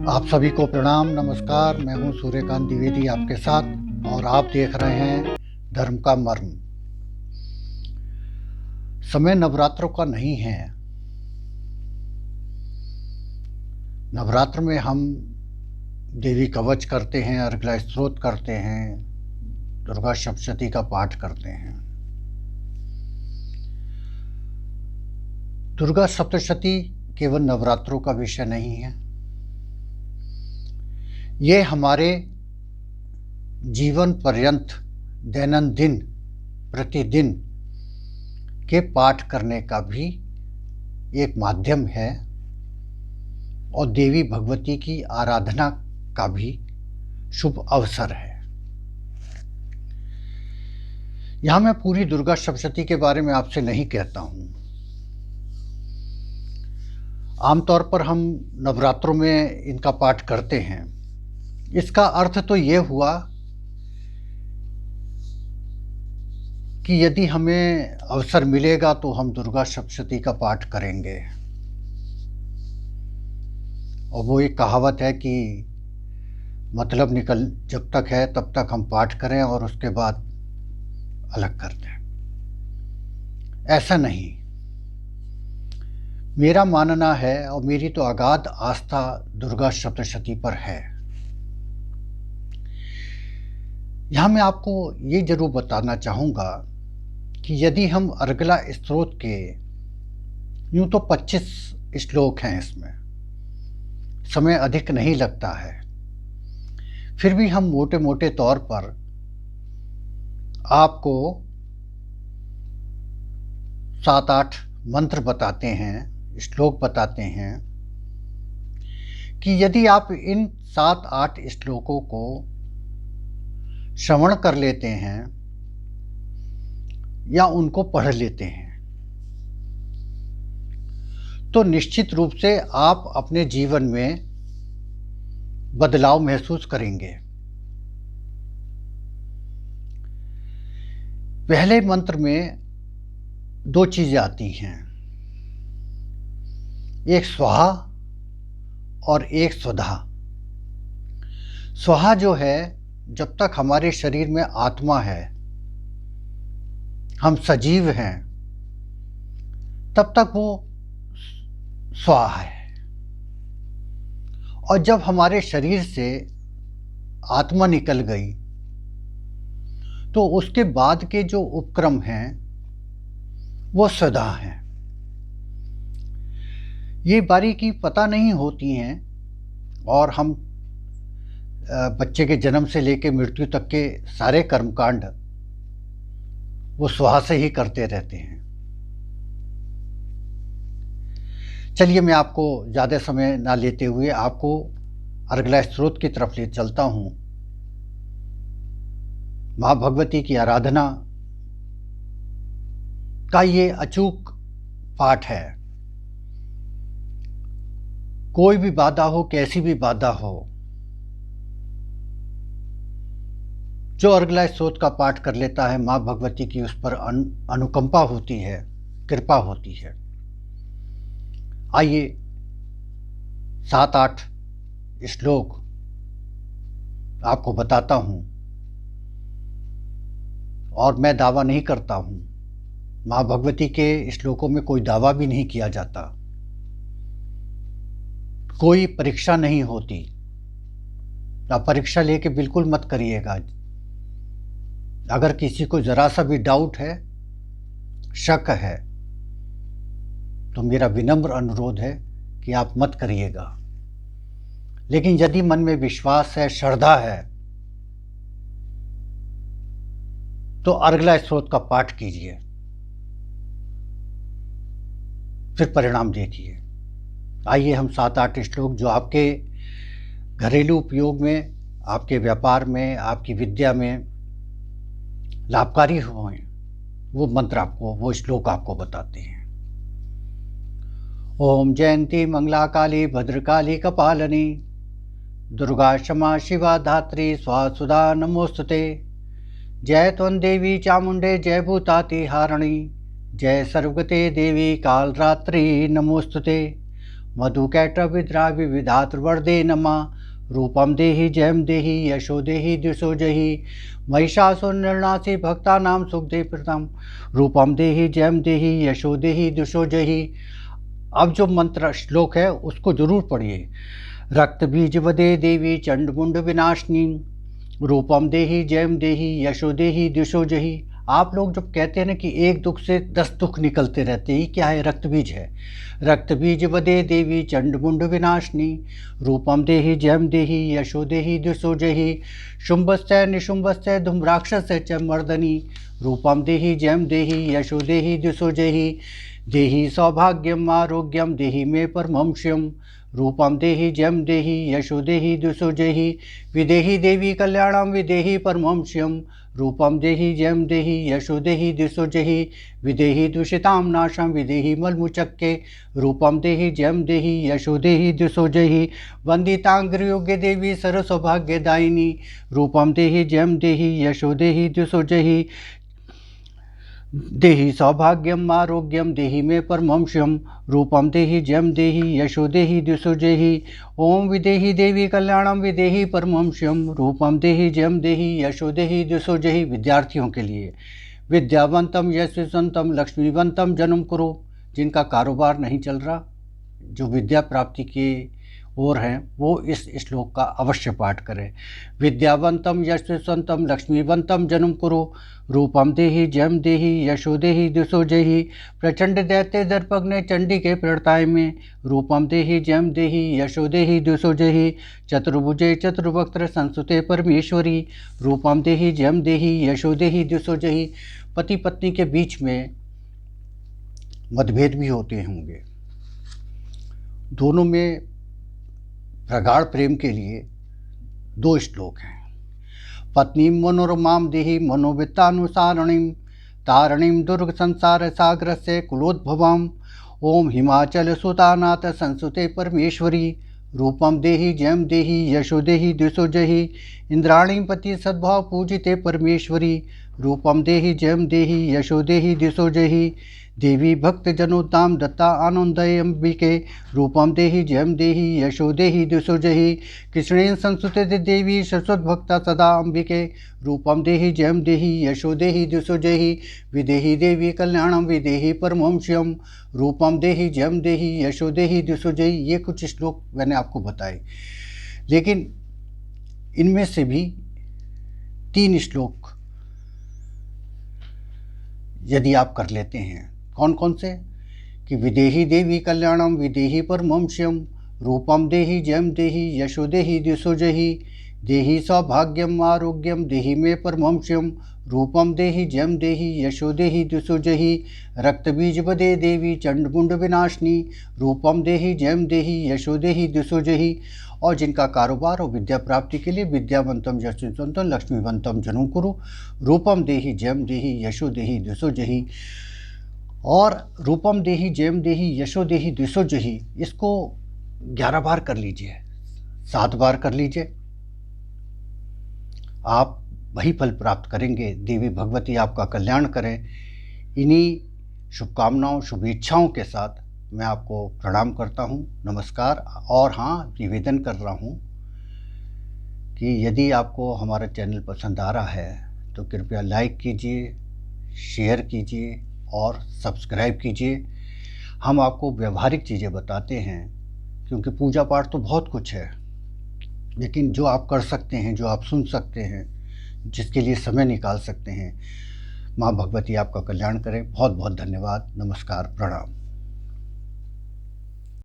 आप सभी को प्रणाम, नमस्कार। मैं हूं सूर्यकांत द्विवेदी आपके साथ और आप देख रहे हैं धर्म का मर्म। समय नवरात्रों का नहीं है। नवरात्र में हम देवी कवच करते हैं, अर्गला स्तोत्र करते हैं, दुर्गा सप्तशती का पाठ करते हैं। दुर्गा सप्तशती केवल नवरात्रों का विषय नहीं है, ये हमारे जीवन पर्यंत दैनंदिन प्रतिदिन के पाठ करने का भी एक माध्यम है और देवी भगवती की आराधना का भी शुभ अवसर है। यहाँ मैं पूरी दुर्गा सप्तशती के बारे में आपसे नहीं कहता हूँ। आमतौर पर हम नवरात्रों में इनका पाठ करते हैं। इसका अर्थ तो ये हुआ कि यदि हमें अवसर मिलेगा तो हम दुर्गा सप्तशती का पाठ करेंगे। और वो एक कहावत है कि मतलब निकल जब तक है तब तक हम पाठ करें और उसके बाद अलग कर दें। ऐसा नहीं, मेरा मानना है और मेरी तो अगाध आस्था दुर्गा सप्तशती पर है। यहाँ मैं आपको ये जरूर बताना चाहूँगा कि यदि हम अर्गला स्तोत्र के यूँ तो 25 श्लोक हैं, इसमें समय अधिक नहीं लगता है, फिर भी हम मोटे मोटे तौर पर आपको 7-8 मंत्र बताते हैं, श्लोक बताते हैं कि यदि आप इन 7-8 श्लोकों को श्रवण कर लेते हैं या उनको पढ़ लेते हैं तो निश्चित रूप से आप अपने जीवन में बदलाव महसूस करेंगे। पहले मंत्र में 2 चीजें आती हैं, एक स्वाहा और एक स्वधा। स्वाहा जो है, जब तक हमारे शरीर में आत्मा है, हम सजीव हैं, तब तक वो स्वाहा है। और जब हमारे शरीर से आत्मा निकल गई तो उसके बाद के जो उपक्रम हैं वो स्वधा हैं। ये बारीकी पता नहीं होती हैं और हम बच्चे के जन्म से लेकर मृत्यु तक के सारे कर्मकांड वो स्वाहा से ही करते रहते हैं। चलिए, मैं आपको ज़्यादा समय ना लेते हुए आपको अर्गला स्तोत्र की तरफ ले चलता हूँ। माँ भगवती की आराधना का ये अचूक पाठ है। कोई भी बाधा हो, कैसी भी बाधा हो, जो अर्गला स्तोत्र का पाठ कर लेता है, माँ भगवती की उस पर अनुकंपा होती है, कृपा होती है। आइए 7-8 श्लोक आपको बताता हूँ और मैं दावा नहीं करता हूँ। माँ भगवती के श्लोकों में कोई दावा भी नहीं किया जाता, कोई परीक्षा नहीं होती। आप परीक्षा लेके बिल्कुल मत करिएगा। अगर किसी को जरा सा भी डाउट है, शक है, तो मेरा विनम्र अनुरोध है कि आप मत करिएगा। लेकिन यदि मन में विश्वास है, श्रद्धा है, तो अर्गला स्तोत्र का पाठ कीजिए, फिर परिणाम देखिए। आइए हम 7-8 श्लोक जो आपके घरेलू उपयोग में, आपके व्यापार में, आपकी विद्या में लाभकारी हों, वो मंत्र आपको, वो श्लोक आपको बताते हैं। ओम जयंती मंगला काली भद्रकाली कपालिनी दुर्गा क्षमा शिवा धात्री स्वासुधा नमोस्तुते। जय त्वं देवी चामुंडे जय भूताति हारिणी जय सर्वगते देवी कालरात्रि नमोस्तुते। मधुकैटविद्रा विविधातृवर्दे नमः। रूपम देहि जयम देहि यशो देहि दिशो जहि। महिषासुरनिर्नाशि भक्तानां सुखदे प्रदम। रूपम देहि जयम देहि यशो देहि दिशो जहि। अब जो मंत्र श्लोक है उसको जरूर पढ़िए। रक्त बीज वदे देवी चंडमुंड विनाशनी। रूपम देहि जयम देहि यशो देहि दिशो जहि। आप लोग जब कहते हैं ना कि एक दुख से 10 दुख निकलते रहते हैं, ये क्या है? रक्त बीज है। रक्त बीज वदे देवी चंडमुंड विनाशनी। रूपम देहि जयम देहि यशो देहि दिशो जहि। शुंभस्य निशुंभस्य धूम्राक्षस्य च मर्दनी। रूपम देहि जयम देहि यशो देहि दिशो जहि। देहि सौभाग्यम आरोग्यम देहि मे परमं श्रियम्। रूपम देहि जयम देहि यशो देहि दिशो जहि। विदेहि देवी कल्याणम विदेहि परमं श्रियम्। रूपम देहि जयम देहि यशो देहि दिशो जहि। विदेहि दूषितां नाशं विदेहि मलमुचक्के। रूपम देहि जयम देहि यशो देहि दिशो जहि। वंदितांग्रयोग्य देवी सर्वसौभाग्यदायिनी। रूपम देहि जयम देहि यशो देहि दिशो जहि। देहि सौभाग्यम आरोग्यम देहि मे परमं श्रियम्। रूपम देहि जयम देहि यशो देहि दिशो जहि। ओम विदेहि देवी कल्याणम विदेहि परमं श्रियम्। रूपम देहि जयम देहि यशो देहि दिशो जहि। विद्यार्थियों के लिए विद्यावंतम यशस्वंतम लक्ष्मीवंतम जन्म करो। जिनका कारोबार नहीं चल रहा, जो विद्या प्राप्ति की ओर हैं, वो इस श्लोक का अवश्य पाठ करें। विद्यावंतम यशस्वंतम लक्ष्मीवंतम जन्म करो। रूपम देहि जयम देहि यशो देहि दिशो जहि। प्रचंड दैत्य दर्पग्ने चंडी के प्रणताय में। रूपम देहि जयम देहि यशो देहि दिशो जहि। चतुर्भुजे चतुर्वक्त्र संसुते परमेश्वरी। रूपम देहि जयम देहि यशो देहि दिशो जहि। पति पत्नी के बीच में मतभेद भी होते होंगे, दोनों में प्रगाढ़ प्रेम के लिए 2 श्लोक हैं। पत्नी मनोरमां देहि मनोवित्तानुसारणीं। तारणीं दुर्ग संसार सागर से कुलोद्भवाम्। ओम हिमाचल सुतानाथ संसुते परमेश्वरी। रूपम देहि जयम देहि यशो देहि दिशो जहि। इंद्राणी पति सद्भाव पूजिते परमेश्वरी। रूपम देहि जयम देहि यशो देहि दिशो जहि। देवी भक्त जनोत्ताम दत्ता आनंदय अंबिके। रूपम देहि जयम देहि यशो देहि दिशो जहि। कृष्णेन संस्तुते देवी सरस्वत भक्ता सदा अंबिके। रूपम देहि जयम देहि यशो देहि दिशो जहि। विदेहि देवी कल्याणम विदेहि परमं श्रियम्। रूपम देहि जयम देहि यशो देहि दिशो जहि। ये कुछ श्लोक मैंने आपको बताए, लेकिन इनमें से भी 3 श्लोक यदि आप कर लेते हैं, कौन कौन से? कि विदेहि देवी कल्याणम विदेहि परमं श्रियम्। रूपम देहि जयम देहि यशो देहि दिशो जहि। देहि सौभाग्यम आरोग्यम देहि मे परमं श्रियम्। रूपम देहि जयम देहि यशो देहि दिशो जहि। रक्त बीज वदे देवी चंडमुंड विनाशनी। रूपम देहि जयम देहि यशो देहि दिशो जहि। और जिनका कारोबार और विद्या प्राप्ति के लिए विद्यावंतम यशस्वंतम लक्ष्मीवंतम जन्म कुरु। रूपम देहि जयम देहि यशो देहि दिशो जहि। और रूपम देहि जयम देहि यशो देहि दिशो जहि, इसको 11 बार कर लीजिए, 7 बार कर लीजिए, आप वही फल प्राप्त करेंगे। देवी भगवती आपका कल्याण करें। इन्हीं शुभकामनाओं शुभेच्छाओं के साथ मैं आपको प्रणाम करता हूँ, नमस्कार। और हाँ, निवेदन कर रहा हूँ कि यदि आपको हमारा चैनल पसंद आ रहा है तो कृपया लाइक कीजिए, शेयर कीजिए और सब्सक्राइब कीजिए। हम आपको व्यवहारिक चीज़ें बताते हैं, क्योंकि पूजा पाठ तो बहुत कुछ है, लेकिन जो आप कर सकते हैं, जो आप सुन सकते हैं, जिसके लिए समय निकाल सकते हैं, माँ भगवती आपका कल्याण करें। बहुत बहुत धन्यवाद, नमस्कार, प्रणाम।